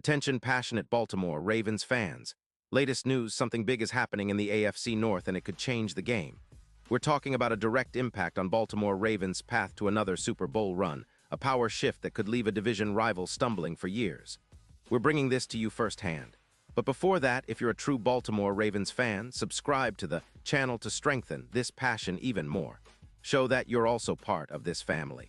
Attention passionate Baltimore Ravens fans. Latest news, something big is happening in the AFC North and it could change the game. We're talking about a direct impact on Baltimore Ravens' path to another Super Bowl run, a power shift that could leave a division rival stumbling for years. We're bringing this to you firsthand. But before that, if you're a true Baltimore Ravens fan, subscribe to the channel to strengthen this passion even more. Show that you're also part of this family.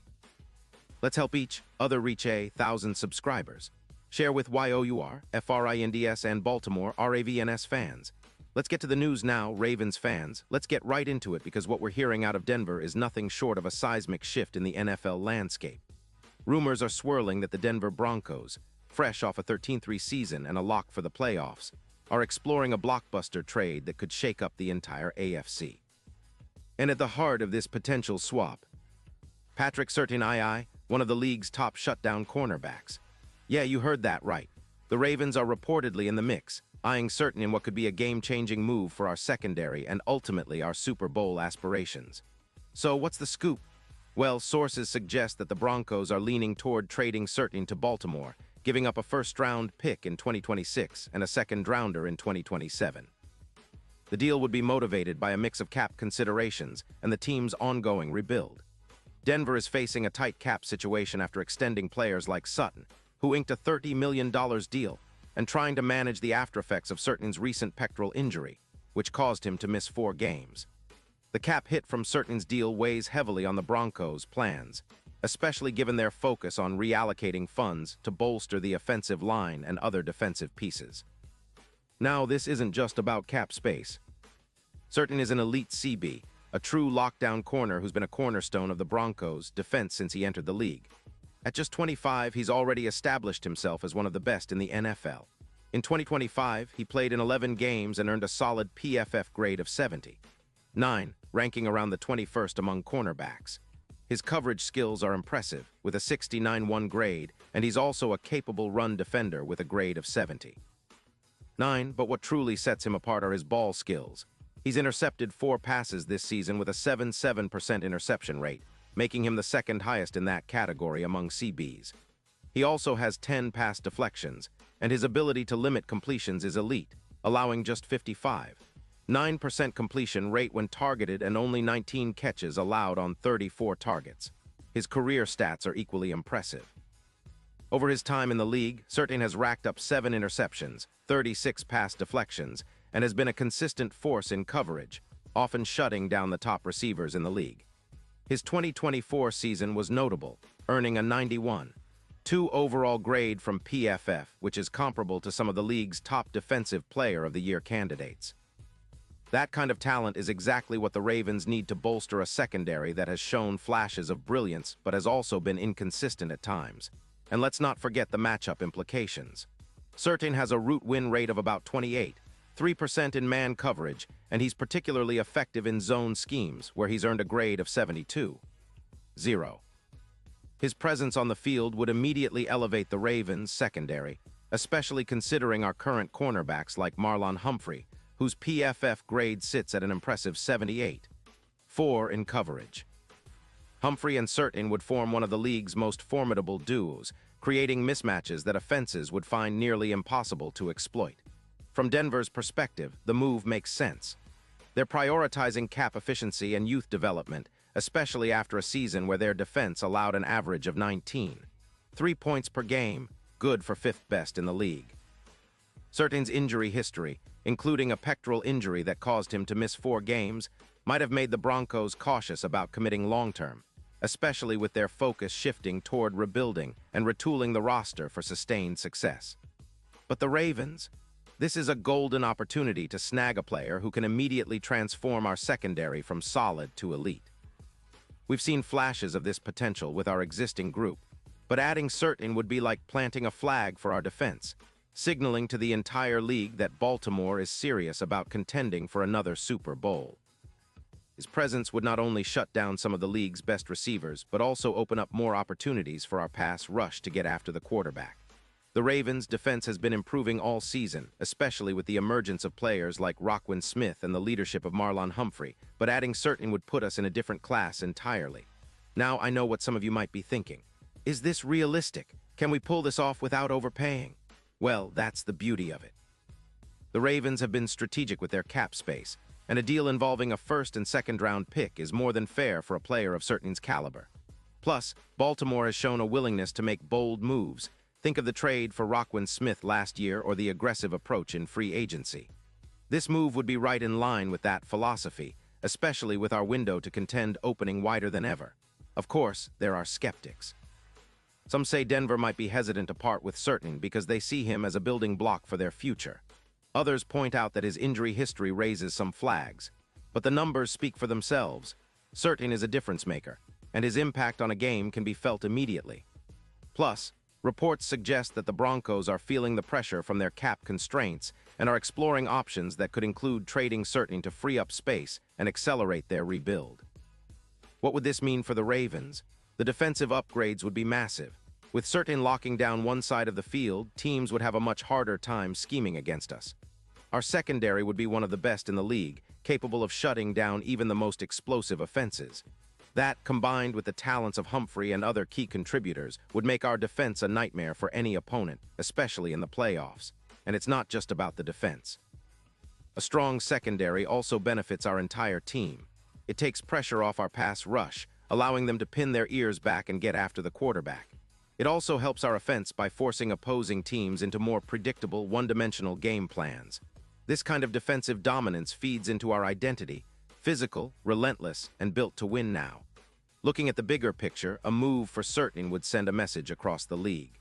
Let's help each other reach 1,000 subscribers. Share with YOUR, FRINDS, and Baltimore RAVENS fans. Let's get to the news now, Ravens fans. Let's get right into it because what we're hearing out of Denver is nothing short of a seismic shift in the NFL landscape. Rumors are swirling that the Denver Broncos, fresh off a 13-3 season and a lock for the playoffs, are exploring a blockbuster trade that could shake up the entire AFC. And at the heart of this potential swap, Patrick Surtain, one of the league's top shutdown cornerbacks. Yeah, you heard that right. The Ravens are reportedly in the mix, eyeing Surtain in what could be a game-changing move for our secondary and ultimately our Super Bowl aspirations. So what's the scoop? Well, sources suggest that the Broncos are leaning toward trading Surtain to Baltimore, giving up a first-round pick in 2026 and a second-rounder in 2027. The deal would be motivated by a mix of cap considerations and the team's ongoing rebuild. Denver is facing a tight cap situation after extending players like Sutton, who inked a $30 million deal, and trying to manage the aftereffects of Surtain's recent pectoral injury, which caused him to miss 4 games. The cap hit from Surtain's deal weighs heavily on the Broncos' plans, especially given their focus on reallocating funds to bolster the offensive line and other defensive pieces. Now, this isn't just about cap space. Surtain is an elite CB, a true lockdown corner who's been a cornerstone of the Broncos' defense since he entered the league. At just 25, he's already established himself as one of the best in the NFL. In 2025, he played in 11 games and earned a solid PFF grade of 79, ranking around the 21st among cornerbacks. His coverage skills are impressive, with a 69-1 grade, and he's also a capable run defender with a grade of 79. But what truly sets him apart are his ball skills. He's intercepted 4 passes this season with a 77% interception rate, making him the second highest in that category among CBs. He also has 10 pass deflections, and his ability to limit completions is elite, allowing just 55.9% completion rate when targeted and only 19 catches allowed on 34 targets. His career stats are equally impressive. Over his time in the league, Surtain has racked up 7 interceptions, 36 pass deflections, and has been a consistent force in coverage, often shutting down the top receivers in the league. His 2024 season was notable, earning a 91.2 overall grade from PFF, which is comparable to some of the league's top defensive player of the year candidates. That kind of talent is exactly what the Ravens need to bolster a secondary that has shown flashes of brilliance but has also been inconsistent at times. And let's not forget the matchup implications. Surtain has a route win rate of about 28.3% in man coverage, and he's particularly effective in zone schemes, where he's earned a grade of 72.0. His presence on the field would immediately elevate the Ravens' secondary, especially considering our current cornerbacks like Marlon Humphrey, whose PFF grade sits at an impressive 78.4 in coverage. Humphrey and Surtain would form one of the league's most formidable duos, creating mismatches that offenses would find nearly impossible to exploit. From Denver's perspective, the move makes sense. They're prioritizing cap efficiency and youth development, especially after a season where their defense allowed an average of 19.3 points per game, good for 5th best in the league. Surtain's injury history, including a pectoral injury that caused him to miss 4 games, might have made the Broncos cautious about committing long-term, especially with their focus shifting toward rebuilding and retooling the roster for sustained success. But the Ravens? This is a golden opportunity to snag a player who can immediately transform our secondary from solid to elite. We've seen flashes of this potential with our existing group, but adding Surtain would be like planting a flag for our defense, signaling to the entire league that Baltimore is serious about contending for another Super Bowl. His presence would not only shut down some of the league's best receivers, but also open up more opportunities for our pass rush to get after the quarterback. The Ravens' defense has been improving all season, especially with the emergence of players like Roquan Smith and the leadership of Marlon Humphrey, but adding Surtain would put us in a different class entirely. Now I know what some of you might be thinking. Is this realistic? Can we pull this off without overpaying? Well, that's the beauty of it. The Ravens have been strategic with their cap space, and a deal involving a first and second round pick is more than fair for a player of Surtain's caliber. Plus, Baltimore has shown a willingness to make bold moves. Think of the trade for Roquan Smith last year or the aggressive approach in free agency. This move would be right in line with that philosophy, especially with our window to contend opening wider than ever. Of course, there are skeptics. Some say Denver might be hesitant to part with Surtain because they see him as a building block for their future. Others point out that his injury history raises some flags. But the numbers speak for themselves. Surtain is a difference maker, and his impact on a game can be felt immediately. Plus, reports suggest that the Broncos are feeling the pressure from their cap constraints and are exploring options that could include trading Surtain to free up space and accelerate their rebuild. What would this mean for the Ravens? The defensive upgrades would be massive. With Surtain locking down one side of the field, teams would have a much harder time scheming against us. Our secondary would be one of the best in the league, capable of shutting down even the most explosive offenses. That, combined with the talents of Humphrey and other key contributors, would make our defense a nightmare for any opponent, especially in the playoffs. And it's not just about the defense. A strong secondary also benefits our entire team. It takes pressure off our pass rush, allowing them to pin their ears back and get after the quarterback. It also helps our offense by forcing opposing teams into more predictable, one-dimensional game plans. This kind of defensive dominance feeds into our identity: physical, relentless, and built to win now. Looking at the bigger picture, a move for Surtain would send a message across the league.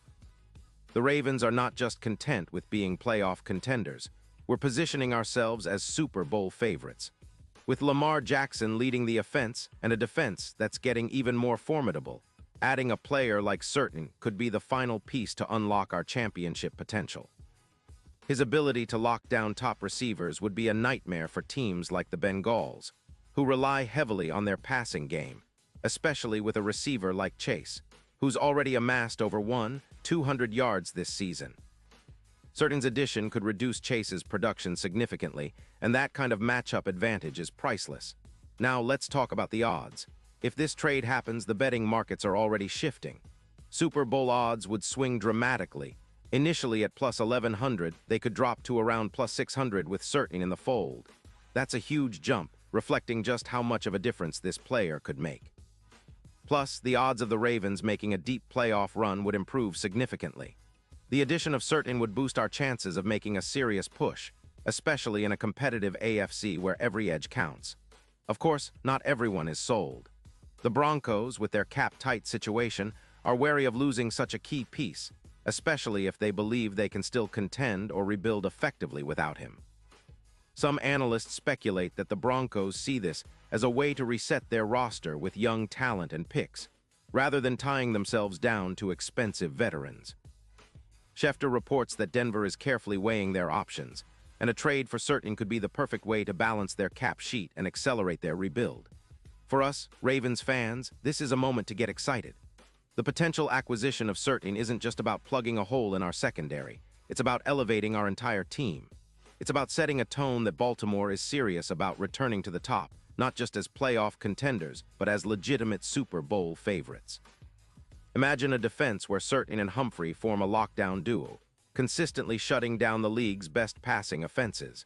The Ravens are not just content with being playoff contenders. We're positioning ourselves as Super Bowl favorites. With Lamar Jackson leading the offense and a defense that's getting even more formidable, adding a player like Surtain could be the final piece to unlock our championship potential. His ability to lock down top receivers would be a nightmare for teams like the Bengals, who rely heavily on their passing game, especially with a receiver like Chase, who's already amassed over 200 yards this season. Surtain's addition could reduce Chase's production significantly, and that kind of matchup advantage is priceless. Now let's talk about the odds. If this trade happens, the betting markets are already shifting. Super Bowl odds would swing dramatically. Initially at plus 1,100, they could drop to around plus 600 with Surtain in the fold. That's a huge jump, reflecting just how much of a difference this player could make. Plus, the odds of the Ravens making a deep playoff run would improve significantly. The addition of Surtain would boost our chances of making a serious push, especially in a competitive AFC where every edge counts. Of course, not everyone is sold. The Broncos, with their cap-tight situation, are wary of losing such a key piece, especially if they believe they can still contend or rebuild effectively without him. Some analysts speculate that the Broncos see this as a way to reset their roster with young talent and picks, rather than tying themselves down to expensive veterans. Schefter reports that Denver is carefully weighing their options, and a trade for Surtain could be the perfect way to balance their cap sheet and accelerate their rebuild. For us, Ravens fans, this is a moment to get excited. The potential acquisition of Surtain isn't just about plugging a hole in our secondary. It's about elevating our entire team. It's about setting a tone that Baltimore is serious about returning to the top, not just as playoff contenders, but as legitimate Super Bowl favorites. Imagine a defense where Surtain and Humphrey form a lockdown duo, consistently shutting down the league's best passing offenses.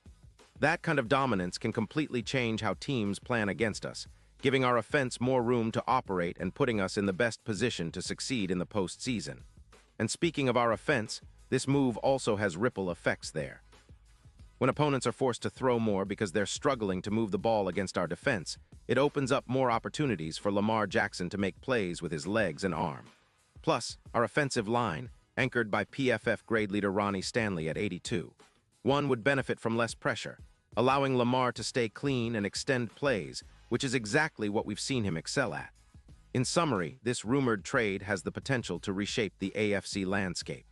That kind of dominance can completely change how teams plan against us, giving our offense more room to operate and putting us in the best position to succeed in the postseason. And speaking of our offense, this move also has ripple effects there. When opponents are forced to throw more because they're struggling to move the ball against our defense, it opens up more opportunities for Lamar Jackson to make plays with his legs and arm. Plus, our offensive line, anchored by PFF grade leader Ronnie Stanley at 82, would benefit from less pressure, allowing Lamar to stay clean and extend plays, which is exactly what we've seen him excel at. In summary, this rumored trade has the potential to reshape the AFC landscape.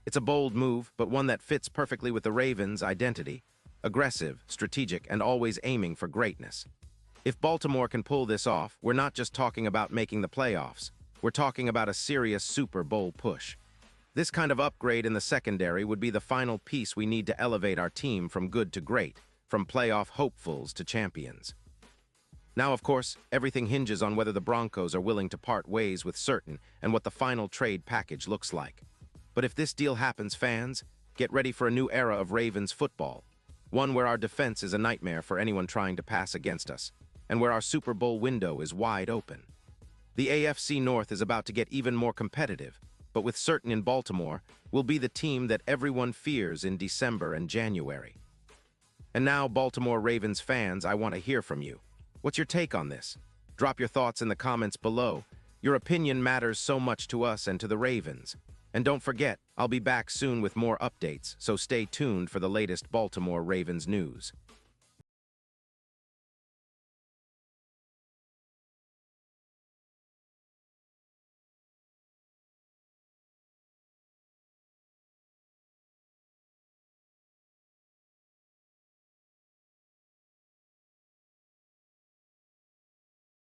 It's a bold move, but one that fits perfectly with the Ravens' identity: aggressive, strategic, and always aiming for greatness. If Baltimore can pull this off, we're not just talking about making the playoffs. We're talking about a serious Super Bowl push. This kind of upgrade in the secondary would be the final piece we need to elevate our team from good to great, from playoff hopefuls to champions. Now, of course, everything hinges on whether the Broncos are willing to part ways with Surtain and what the final trade package looks like. But if this deal happens, fans, get ready for a new era of Ravens football. One where our defense is a nightmare for anyone trying to pass against us, and where our Super Bowl window is wide open. The AFC North is about to get even more competitive, but with certain in Baltimore, will be the team that everyone fears in December and January. And now, Baltimore Ravens fans, I want to hear from you. What's your take on this? Drop your thoughts in the comments below. Your opinion matters so much to us and to the Ravens. And don't forget, I'll be back soon with more updates, so stay tuned for the latest Baltimore Ravens news.